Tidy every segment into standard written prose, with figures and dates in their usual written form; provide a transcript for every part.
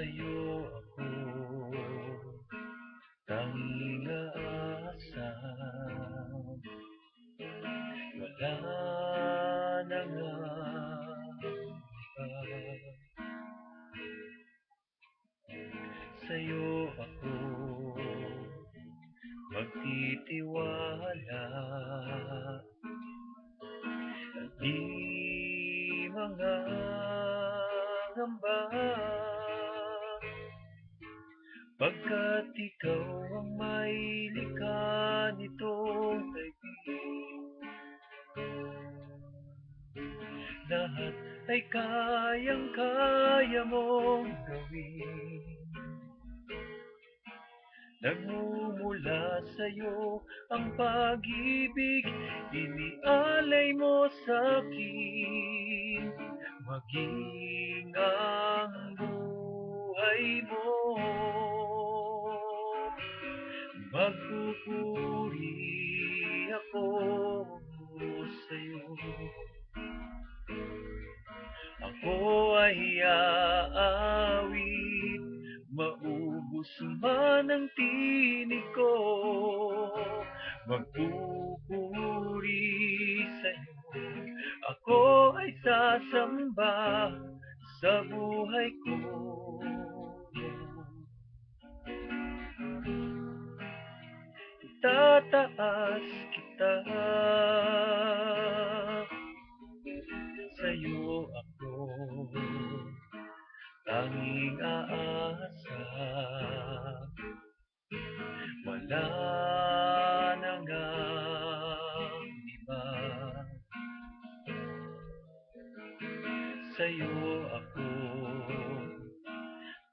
Sa'yo ako tanging aasam. Wala na ngang iba. Sa'yo ako magtitiwala. Di mangangamba, pagkat ikaw ang may likha nitong daigdig. Lahat ay kayang-kaya mong gawin. Nagmumula sa'yo ang pag-ibig, inialay mo sa'kin. Maging ang buhay mo, magpupuri ako sa'yo. Ako ay aawit, maubos man ang tinig ko, magpupuri sa'yo. Ako ay sasamba sa buhay ko. Itataas kita, sa'yo ako tanging aasa. Wala na ngang iba. Sa'yo ako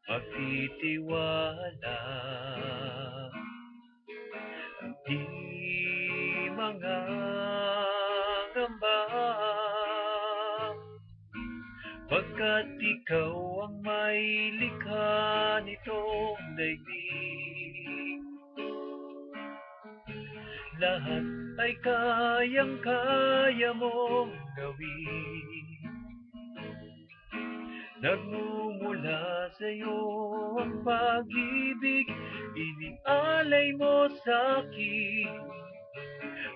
magtitiwala. Di mangangamba, pagkat ikaw ang may likha nitong daigdig. Lahat ay kayang-kaya mong gawin. Nagmumula sa'yo ang pag-ibig, inialay mo sa'kin.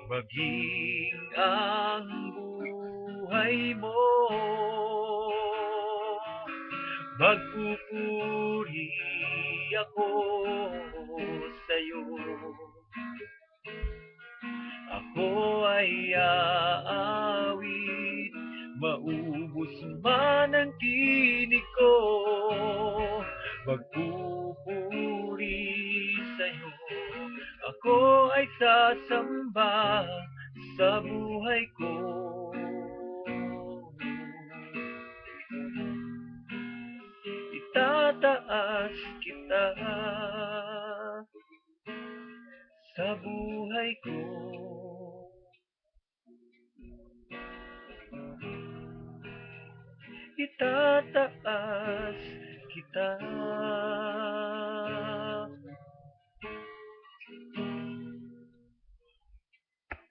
Maging ang buhay mo, magpupuri ako sa'yo. Ako ay aawit, maubos man ang tinig ko, magpupuri sa'yo. Ako ay sasamba sa buhay ko. Itataas kita sa buhay ko. Itataas kita.